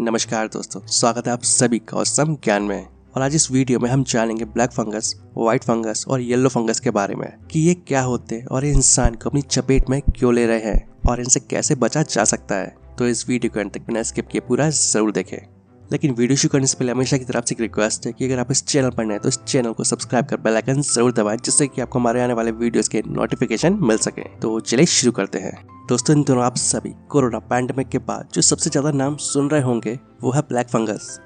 नमस्कार दोस्तों, स्वागत है आप सभी का औसम ज्ञान में। और आज इस वीडियो में हम जानेंगे ब्लैक फंगस, व्हाइट फंगस और येलो फंगस के बारे में कि ये क्या होते हैं और ये इंसान को अपनी चपेट में क्यों ले रहे हैं और इनसे कैसे बचा जा सकता है। तो इस वीडियो को अंत तक बिना स्किप किए पूरा जरूर देखें। लेकिन वीडियो शुरू करने से पहले हमेशा की तरफ से एक रिक्वेस्ट है कि अगर आप इस चैनल पर नए हैं तो इस चैनल को सब्सक्राइब कर बेल आइकन जरूर दबाएं, जिससे कि आपको हमारे आने वाले वीडियोस के नोटिफिकेशन मिल सके। तो चलिए शुरू करते हैं। दोस्तों, इन दिनों आप सभी कोरोना पैंडेमिक के बाद जो सबसे ज्यादा नाम सुन रहे होंगे वो है ब्लैक फंगस।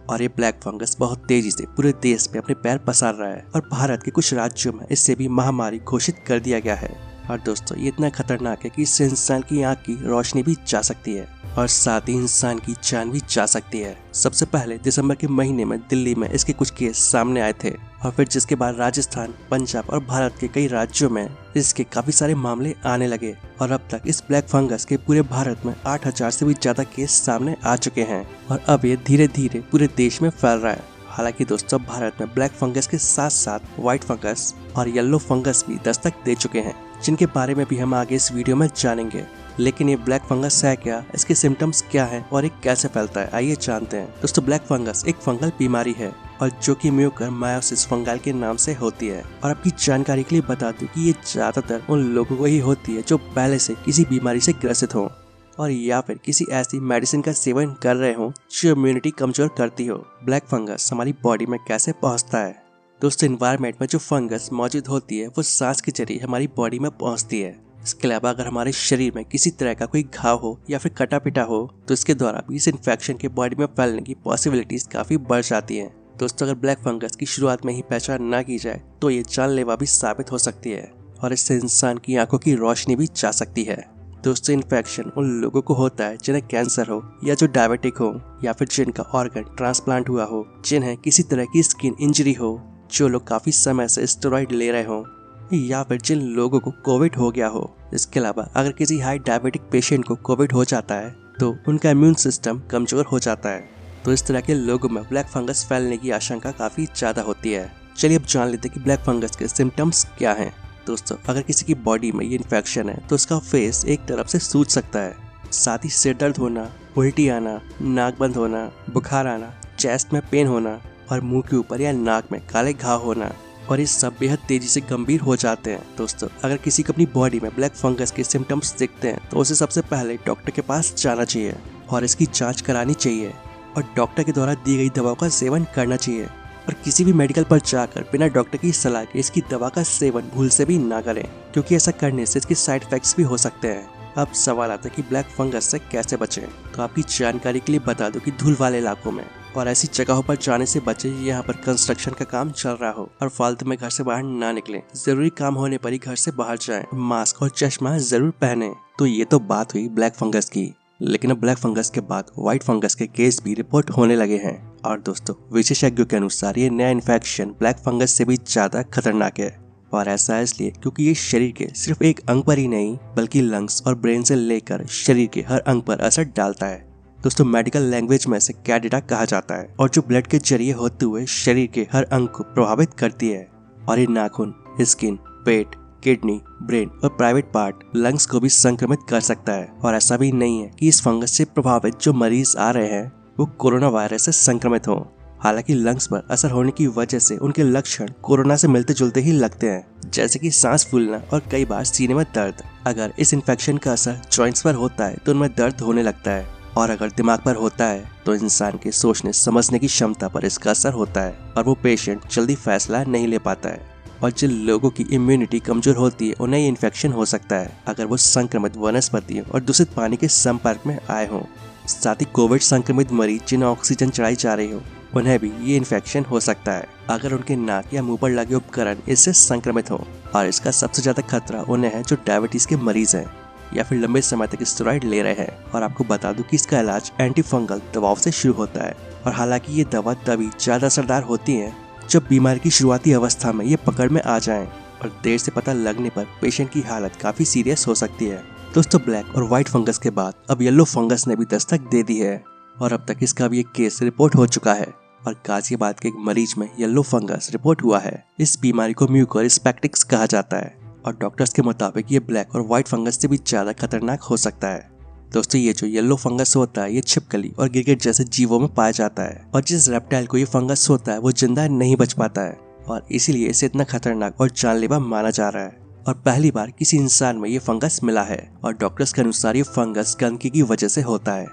और ये ब्लैक फंगस बहुत तेजी से पूरे देश में अपने पैर पसार रहा है और भारत के कुछ राज्यों में इससे भी महामारी घोषित कर दिया गया है। और दोस्तों, ये इतना खतरनाक है कि इससे इंसान की आंख की रोशनी भी जा सकती है और साथ ही इंसान की जान भी जा सकती है। सबसे पहले दिसंबर के महीने में दिल्ली में इसके कुछ केस सामने आए थे और फिर जिसके बाद राजस्थान, पंजाब और भारत के कई राज्यों में इसके काफी सारे मामले आने लगे। और अब तक इस ब्लैक फंगस के पूरे भारत में 8000 से भी ज्यादा केस सामने आ चुके हैं और अब ये धीरे धीरे पूरे देश में फैल रहा है। हालांकि दोस्तों, भारत में ब्लैक फंगस के साथ साथ व्हाइट फंगस और येलो फंगस भी दस्तक दे चुके हैं, जिनके बारे में भी हम आगे इस वीडियो में जानेंगे। लेकिन ये ब्लैक फंगस है क्या, इसके सिम्टम्स क्या हैं और ये कैसे फैलता है, आइए जानते हैं। दोस्तों, ब्लैक फंगस एक फंगल बीमारी है और जो कि म्यूकरमायोसिस फंगल के नाम से होती है। और आपकी जानकारी के लिए बता दूं कि ये ज्यादातर उन लोगों को ही होती है जो पहले से किसी बीमारी से ग्रसित हो और या फिर किसी ऐसी मेडिसिन का सेवन कर रहे हो जो इम्यूनिटी कमजोर करती हो। ब्लैक फंगस हमारी बॉडी में कैसे पहुंचता है? दोस्तों, एनवायरनमेंट में जो फंगस मौजूद होती है वो सांस के जरिए हमारी बॉडी में पहुंचती है। इसके अलावा अगर हमारे शरीर में किसी तरह का कोई घाव हो या फिर कटा पिटा हो तो इसके द्वारा भी इस इन्फेक्शन के बॉडी में फैलने की पॉसिबिलिटीज काफी बढ़ जाती हैं। दोस्तों, अगर ब्लैक फंगस की शुरुआत में ही पहचान ना की जाए तो ये जानलेवा भी साबित हो सकती है और इससे इंसान की आंखों की रोशनी भी जा सकती है। दोस्तों, इन्फेक्शन उन लोगों को होता है जिन्हें कैंसर हो या जो डायबिटिक हो या फिर जिनका ऑर्गन ट्रांसप्लांट हुआ हो, जिन्हें किसी तरह की स्किन इंजरी हो, जो लोग काफी समय से स्टेरॉइड ले रहे हो या फिर जिन लोगों को कोविड हो गया हो। इसके अलावा अगर किसी हाई डायबिटिक पेशेंट को कोविड हो जाता है तो उनका इम्यून सिस्टम कमजोर हो जाता है। तो इस तरह के लोगों में ब्लैक फंगस फैलने की आशंका काफी ज्यादा होती है। चलिए अब जान लेते हैं कि ब्लैक फंगस के सिम्टम्स क्या हैं। दोस्तों, अगर किसी की बॉडी में ये इन्फेक्शन है तो उसका फेस एक तरफ से सूज सकता है, साथ ही सिर दर्द होना, उल्टी आना, नाक बंद होना, बुखार आना, चेस्ट में पेन होना और मुंह के ऊपर या नाक में काले घाव होना, और ये सब बेहद तेजी से गंभीर हो जाते हैं। दोस्तों, अगर किसी को अपनी बॉडी में ब्लैक फंगस के सिम्टम्स दिखते हैं तो उसे सबसे पहले डॉक्टर के पास जाना चाहिए और इसकी जांच करानी चाहिए और डॉक्टर के द्वारा दी गई दवाओं का सेवन करना चाहिए। और किसी भी मेडिकल पर जाकर बिना डॉक्टर की सलाह के इसकी दवा का सेवन भूल से भी ना करें, क्योंकि ऐसा करने से इसके साइड इफेक्ट्स भी हो सकते हैं। अब सवाल आता है कि ब्लैक फंगस से कैसे बचें। तो आपकी जानकारी के लिए बता दूं कि धूल वाले इलाकों में और ऐसी जगहों पर जाने से बचे यहाँ पर कंस्ट्रक्शन का काम चल रहा हो और फालतू में घर से बाहर ना निकलें। जरूरी काम होने पर ही घर से बाहर जाएं। मास्क और चश्मा जरूर पहने। तो ये तो बात हुई ब्लैक फंगस की, लेकिन अब ब्लैक फंगस के बाद व्हाइट फंगस के केस भी रिपोर्ट होने लगे हैं। और दोस्तों, विशेषज्ञों के अनुसार ये नया इन्फेक्शन ब्लैक फंगस से भी ज्यादा खतरनाक है। और ऐसा है इसलिए क्योंकि ये शरीर के सिर्फ एक अंग पर ही नहीं बल्कि लंग्स और ब्रेन से लेकर शरीर के हर अंग पर असर डालता है। दोस्तों, मेडिकल लैंग्वेज में इसे कैंडिडा कहा जाता है और जो ब्लड के जरिए होते हुए शरीर के हर अंग को प्रभावित करती है। और ये नाखून, स्किन, पेट, किडनी, ब्रेन और प्राइवेट पार्ट, लंग्स को भी संक्रमित कर सकता है। और ऐसा भी नहीं है कि इस फंगस से प्रभावित जो मरीज आ रहे हैं वो कोरोना वायरस से संक्रमित हो। हालांकि लंग्स पर असर होने की वजह से उनके लक्षण कोरोना से मिलते जुलते ही लगते हैं, जैसे कि सांस फूलना और कई बार सीने में दर्द। अगर इस इन्फेक्शन का असर जॉइंट्स पर होता है तो उनमें दर्द होने लगता है और अगर दिमाग पर होता है तो इंसान के सोचने समझने की क्षमता पर इसका असर होता है और वो पेशेंट जल्दी फैसला नहीं ले पाता है। और जिन लोगों की इम्यूनिटी कमजोर होती है उन्हें ये इन्फेक्शन हो सकता है अगर वो संक्रमित वनस्पतियों और दूषित पानी के संपर्क में आए हों। साथ ही कोविड संक्रमित मरीज जिन्हें ऑक्सीजन चढ़ाई जा रही हो उन्हें भी ये इन्फेक्शन हो सकता है अगर उनके नाक या मुंह पर लगे उपकरण इससे संक्रमित हो। और इसका सबसे ज्यादा खतरा उन्हें है जो डायबिटीज के मरीज हैं या फिर लंबे समय तक स्टेरॉइड ले रहे हैं। और आपको बता दूं कि इसका इलाज एंटी फंगल दवाओं से शुरू होता है और हालांकि ये दवा तभी ज्यादा असरदार होती है जब बीमारी की शुरुआती अवस्था में ये पकड़ में आ जाएं और देर से पता लगने पर पेशेंट की हालत काफी सीरियस हो सकती है। दोस्तों, ब्लैक और व्हाइट फंगस के बाद अब येलो फंगस ने भी दस्तक दे दी है और अब तक इसका भी एक केस रिपोर्ट हो चुका है और गाजियाबाद के एक मरीज में येलो फंगस रिपोर्ट हुआ है। इस बीमारी को म्यूकोरिस्पेक्टिक्स कहा जाता है और डॉक्टर्स के मुताबिक ये ब्लैक और व्हाइट फंगस से भी ज्यादा खतरनाक हो सकता है। दोस्तों ये जो येलो फंगस होता है ये छिपकली और गिरगिट जैसे जीवों में पाया जाता है और जिस रेप्टाइल को ये फंगस होता है वो जिंदा नहीं बच पाता है और इसीलिए इसे इतना खतरनाक और जानलेवा माना जा रहा है। और पहली बार किसी इंसान में ये फंगस मिला है और डॉक्टर्स के अनुसार ये फंगस गंदगी की वजह से होता है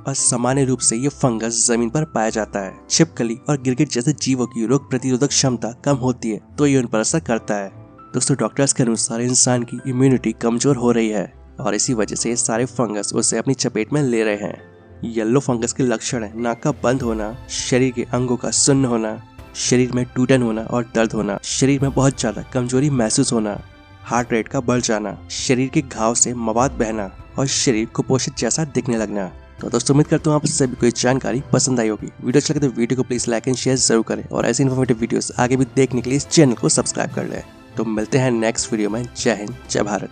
और सामान्य रूप से ये फंगस जमीन पर पाया जाता है। छिपकली और गिरगिट जैसे जीवों की रोग प्रतिरोधक क्षमता कम होती है तो ये उन पर असर करता है। दोस्तों डॉक्टर्स के अनुसार इंसान की इम्यूनिटी कमजोर हो रही है और इसी वजह से ये सारे फंगस उसे अपनी चपेट में ले रहे हैं। येलो फंगस के लक्षण है नाक का बंद होना, शरीर के अंगों का सुन्न होना, शरीर में टूटन होना और दर्द होना, शरीर में बहुत ज्यादा कमजोरी महसूस होना, हार्ट रेट का बढ़ जाना, शरीर के घाव से मवाद बहना और शरीर कुपोषित जैसा दिखने लगना। तो दोस्तों उम्मीद करता हूँ आप सभी को जानकारी पसंद आई होगी। वीडियो अच्छा लगे तो वीडियो को प्लीज लाइक एंड शेयर जरूर करें और ऐसे इन्फॉर्मेटिव वीडियोस आगे भी देखने के लिए इस चैनल को सब्सक्राइब कर लें। तो मिलते हैं नेक्स्ट वीडियो में। जय हिंद, जय भारत।